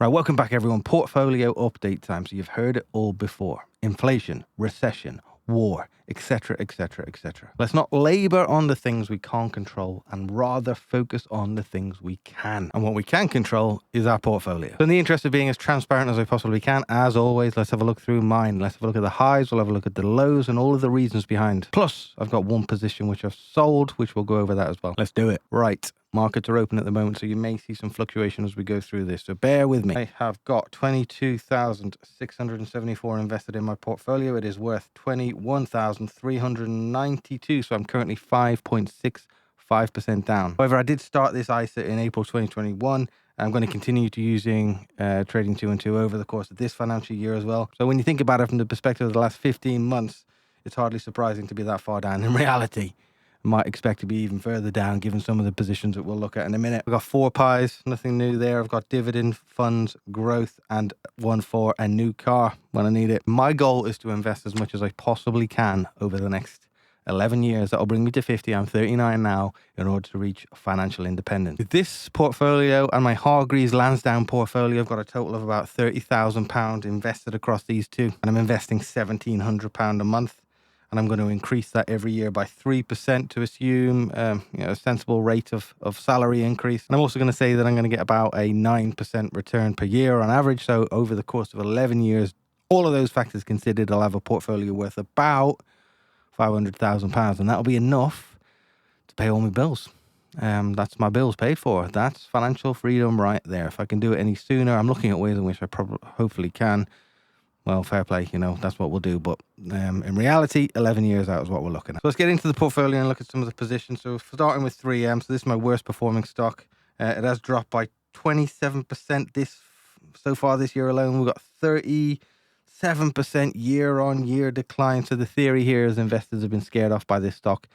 Right, welcome back everyone. Portfolio update time. So you've heard it all before. Inflation, recession, war, etc., etc., etc. Let's not labor on the things we can't control and rather focus on the things we can. And what we can control is our portfolio. So in the interest of being as transparent as I possibly can, as always, let's have a look through mine. Let's have a look at the highs, we'll have a look at the lows and all of the reasons behind. Plus, I've got one position which I've sold, which we'll go over that as well. Let's do it. Right. Markets are open at the moment, so you may see some fluctuation as we go through this. So bear with me. I have got 22,674 invested in my portfolio. It is worth 21,392. So I'm currently 5.65% down. However, I did start this ISA in April 2021. I'm going to continue to using trading 2 and 2 over the course of this financial year as well. So when you think about it from the perspective of the last 15 months, it's hardly surprising to be that far down. In reality, might expect to be even further down given some of the positions that we'll look at in a minute. We've got 4 pies, nothing new there. I've got dividend, funds, growth, and one for a new car when I need it. My goal is to invest as much as I possibly can over the next 11 years. That'll bring me to 50. I'm 39 now in order to reach financial independence. With this portfolio and my Hargreaves Lansdowne portfolio, I've got a total of about £30,000 invested across these two. And I'm investing £1,700 a month. And I'm going to increase that every year by 3% to assume a sensible rate of salary increase. And I'm also going to say that I'm going to get about a 9% return per year on average. So over the course of 11 years, all of those factors considered, I'll have a portfolio worth about £500,000. And that'll be enough to pay all my bills. That's my bills paid for. That's financial freedom right there. If I can do it any sooner, I'm looking at ways in which I hopefully can. Well, fair play, that's what we'll do. But in reality, 11 years out is what we're looking at. So let's get into the portfolio and look at some of the positions. So starting with 3M, so this is my worst performing stock. It has dropped by 27% so far this year alone. We've got 37% year-on-year decline. So the theory here is investors have been scared off by this stock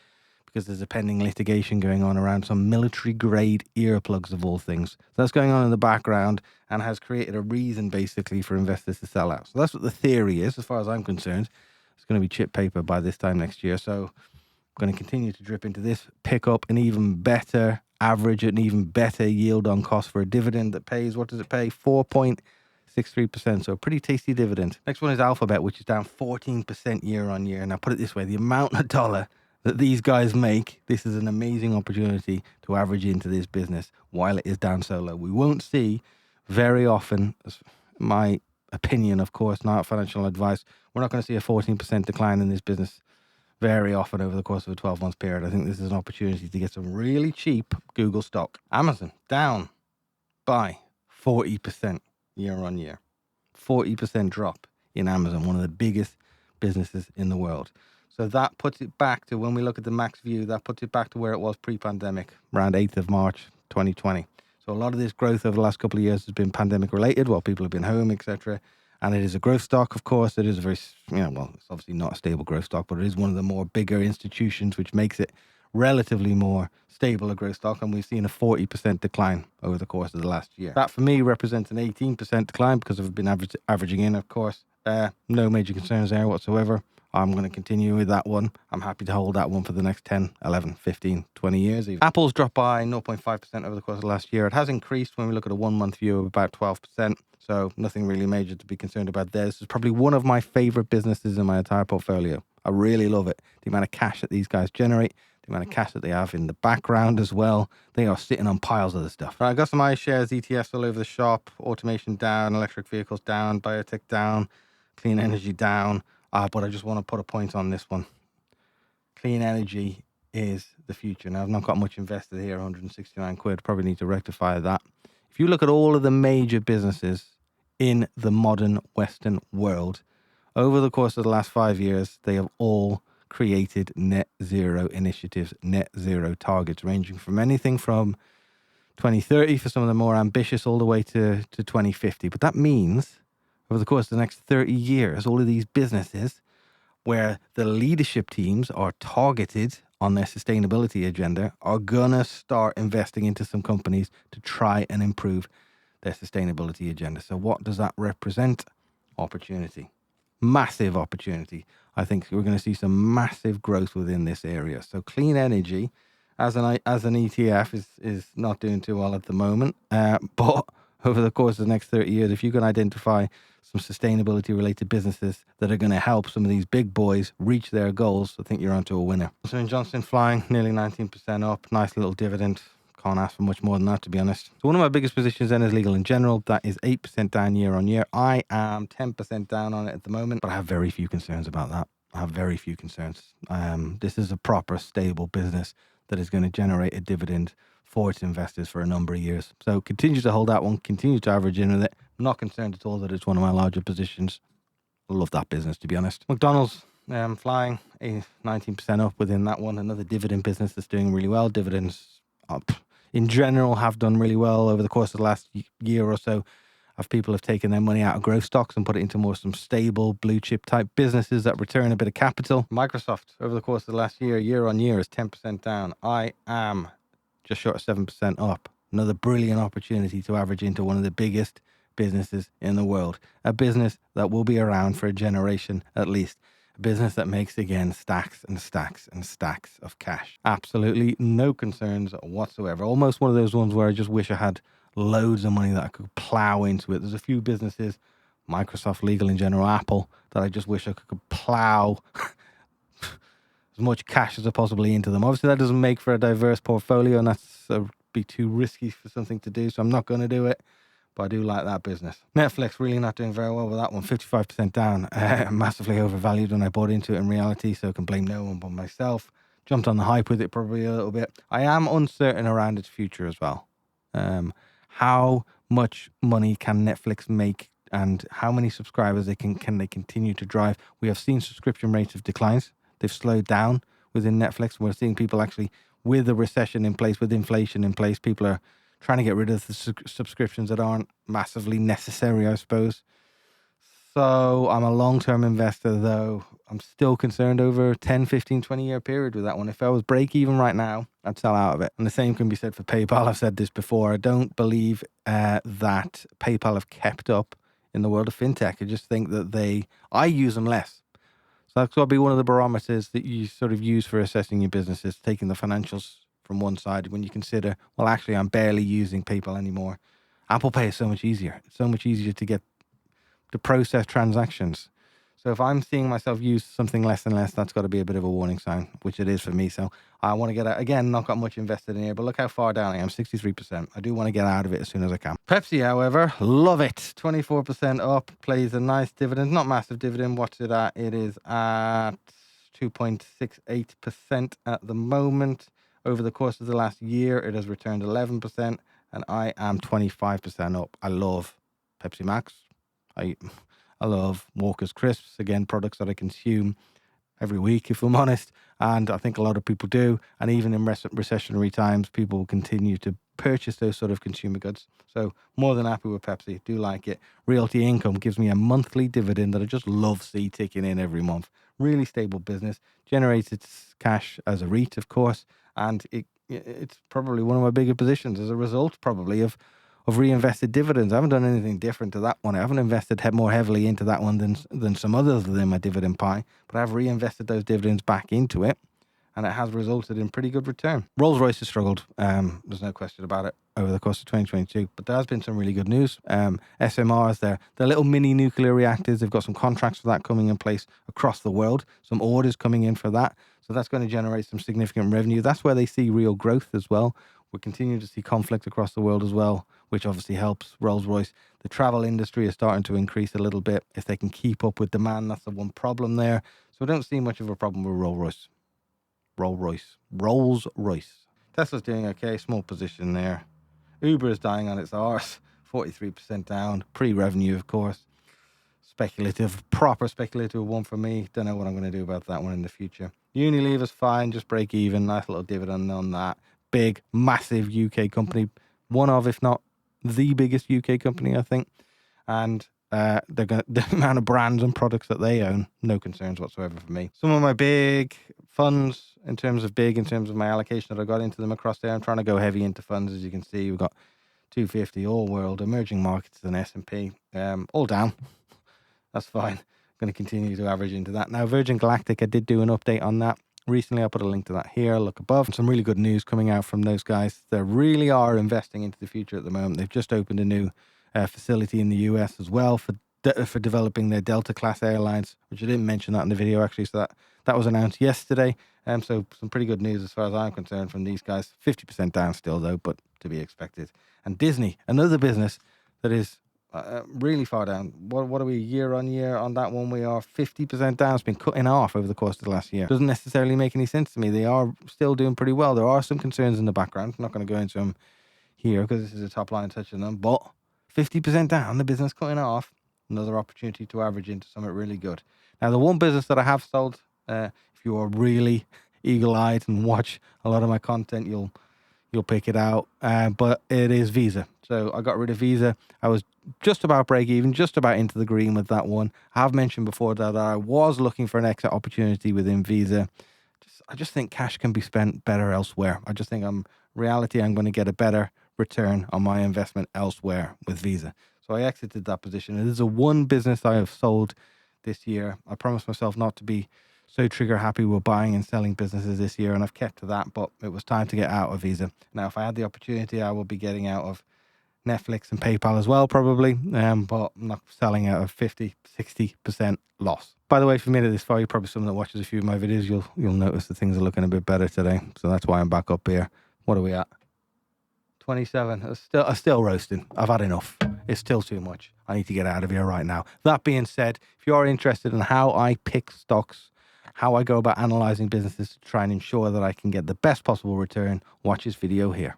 because there's a pending litigation going on around some military-grade earplugs of all things. So that's going on in the background and has created a reason, basically, for investors to sell out. So that's what the theory is, as far as I'm concerned. It's going to be chip paper by this time next year. So I'm going to continue to drip into this, pick up an even better average, an even better yield on cost for a dividend that pays, what does it pay? 4.63%. So a pretty tasty dividend. Next one is Alphabet, which is down 14% year on year. Now, put it this way, the amount of dollar that these guys make, this is an amazing opportunity to average into this business while it is down so low. We won't see very often, my opinion, of course, not financial advice, we're not going to see a 14% decline in this business very often over the course of a 12-month period. I think this is an opportunity to get some really cheap Google stock. Amazon down by 40% year on year. 40% drop in Amazon, one of the biggest businesses in the world. So that puts it back to, when we look at the max view, that puts it back to where it was pre-pandemic, around 8th of March, 2020. So a lot of this growth over the last couple of years has been pandemic related while people have been home, etc. And it is a growth stock, of course. It is a very, it's obviously not a stable growth stock, but it is one of the more bigger institutions, which makes it relatively more stable a growth stock. And we've seen a 40% decline over the course of the last year. That for me represents an 18% decline because I've been averaging in, of course. No major concerns there whatsoever. I'm going to continue with that one. I'm happy to hold that one for the next 10, 11, 15, 20 years even. Apple's dropped by 0.5% over the course of the last year. It has increased when we look at a 1 month view of about 12%. So nothing really major to be concerned about there. This is probably one of my favorite businesses in my entire portfolio. I really love it. The amount of cash that these guys generate, the amount of cash that they have in the background as well. They are sitting on piles of the stuff. Right, I got some iShares ETFs all over the shop. Automation down, electric vehicles down, biotech down, clean energy down. But I just want to put a point on this one. Clean energy is the future. Now, I've not got much invested here, 169 quid. Probably need to rectify that. If you look at all of the major businesses in the modern Western world, over the course of the last 5 years, they have all created net zero initiatives, net zero targets, ranging from anything from 2030 for some of the more ambitious all the way to 2050. But that means over the course of the next 30 years, all of these businesses where the leadership teams are targeted on their sustainability agenda are going to start investing into some companies to try and improve their sustainability agenda. So what does that represent? Opportunity. Massive opportunity. I think we're going to see some massive growth within this area. So clean energy as an ETF is not doing too well at the moment. But over the course of the next 30 years, if you can identify some sustainability related businesses that are going to help some of these big boys reach their goals, I think you're onto a winner. Johnson & Johnson flying nearly 19% up. Nice little dividend. Can't ask for much more than that, to be honest. So one of my biggest positions then is Legal & General. That is 8% down year on year. I am 10% down on it at the moment, but I have very few concerns about that. I have very few concerns. This is a proper, stable business that is going to generate a dividend for its investors for a number of years. So continue to hold that one, continue to average in with it. I'm not concerned at all that it's one of my larger positions. I love that business, to be honest. McDonald's flying 19% up within that one. Another dividend business that's doing really well. Dividends up in general have done really well over the course of the last year or so. As people have taken their money out of growth stocks and put it into more some stable blue chip type businesses that return a bit of capital. Microsoft over the course of the last year on year is 10% down. I am just short of 7% up. Another brilliant opportunity to average into one of the biggest businesses in the world. A business that will be around for a generation at least. A business that makes, again, stacks and stacks and stacks of cash. Absolutely no concerns whatsoever. Almost one of those ones where I just wish I had loads of money that I could plow into it. There's a few businesses, Microsoft, Legal & General, Apple, that I just wish I could plow as much cash as I possibly into them. Obviously, that doesn't make for a diverse portfolio, and that's be too risky for something to do, so I'm not going to do it. But I do like that business. Netflix really not doing very well with that one. 55% down. Massively overvalued when I bought into it in reality, so I can blame no one but myself. Jumped on the hype with it probably a little bit. I am uncertain around its future as well. How much money can Netflix make, and how many subscribers can they continue to drive? We have seen subscription rates of declines. They've slowed down within Netflix. We're seeing people actually, with a recession in place, with inflation in place, people are trying to get rid of the subscriptions that aren't massively necessary, I suppose. So I'm a long-term investor, though. I'm still concerned over a 10, 15, 20-year period with that one. If I was break even right now, I'd sell out of it. And the same can be said for PayPal. I've said this before. I don't believe that PayPal have kept up in the world of fintech. I just think that I use them less. So that's got to be one of the barometers that you sort of use for assessing your businesses, taking the financials from one side when you consider, well, actually, I'm barely using PayPal anymore. Apple Pay is so much easier. It's so much easier to process transactions. So if I'm seeing myself use something less and less, that's got to be a bit of a warning sign, which it is for me. So I want to get out. Again, not got much invested in here, but look how far down I am, 63%. I do want to get out of it as soon as I can. Pepsi, however, love it. 24% up, plays a nice dividend, not massive dividend. What's it at? It is at 2.68% at the moment. Over the course of the last year, it has returned 11%, and I am 25% up. I love Pepsi Max. I love Walker's Crisps, again, products that I consume every week, if I'm honest, and I think a lot of people do. And even in recessionary times, people will continue to purchase those sort of consumer goods. So more than happy with Pepsi, do like it. Realty Income gives me a monthly dividend that I just love see ticking in every month. Really stable business, generates its cash as a REIT, of course, and it's probably one of my bigger positions as a result, probably, of reinvested dividends. I haven't done anything different to that one. I haven't invested more heavily into that one than some others within my dividend pie, but I've reinvested those dividends back into it, and it has resulted in pretty good return. Rolls-Royce has struggled. There's no question about it over the course of 2022, but there has been some really good news. SMRs, they're little mini nuclear reactors. They've got some contracts for that coming in place across the world, some orders coming in for that. So that's going to generate some significant revenue. That's where they see real growth as well. We're continuing to see conflict across the world as well, which obviously helps Rolls-Royce. The travel industry is starting to increase a little bit. If they can keep up with demand, that's the one problem there. So I don't see much of a problem with Rolls-Royce. Tesla's doing okay, small position there. Uber is dying on its arse, 43% down. Pre-revenue, of course. Proper speculative one for me. Don't know what I'm going to do about that one in the future. Unilever's fine, just break even. Nice little dividend on that. Big, massive UK company. One of, if not the biggest UK company, I think. And the amount of brands and products that they own, no concerns whatsoever for me. Some of my big funds, in terms of my allocation that I got into them across there, I'm trying to go heavy into funds. As you can see, we've got 250 all world, emerging markets and S&P, all down. That's fine. I'm going to continue to average into that. Now, Virgin Galactic, I did do an update on that recently. I'll put a link to that here. Look above. Some really good news coming out from those guys. They really are investing into the future at the moment. They've just opened a new facility in the US as well for developing their Delta class airlines, which I didn't mention that in the video actually. So that was announced yesterday. So some pretty good news as far as I'm concerned from these guys. 50% down still though, but to be expected. And Disney, another business that is really far down. What are we year on year on that one? We are 50% down. It's been cut in half over the course of the last year. Doesn't necessarily make any sense to me. They are still doing pretty well. There are some concerns in the background. I'm not going to go into them here because this is a top line touching them, but 50% down, the business cut in half. Another opportunity to average into something really good. Now, the one business that I have sold, if you are really eagle-eyed and watch a lot of my content, you'll pick it out. But it is Visa. So I got rid of Visa. I was just about break even, just about into the green with that one. I have mentioned before that I was looking for an exit opportunity within Visa. I just think cash can be spent better elsewhere. I just think I'm going to get a better return on my investment elsewhere with Visa. So I exited that position. It is the one business I have sold this year. I promised myself not to be so trigger happy with buying and selling businesses this year, and I've kept to that, but it was time to get out of Visa. Now, if I had the opportunity, I would be getting out of Netflix and PayPal as well, probably, but I'm not selling out of 50-60% loss. By the way, if you made it this far, you're probably someone that watches a few of my videos, you'll notice that things are looking a bit better today, so that's why I'm back up here. What are we at? 27. I'm still roasting. I've had enough. It's still too much. I need to get out of here right now. That being said, if you are interested in how I pick stocks, how I go about analyzing businesses to try and ensure that I can get the best possible return, watch this video here.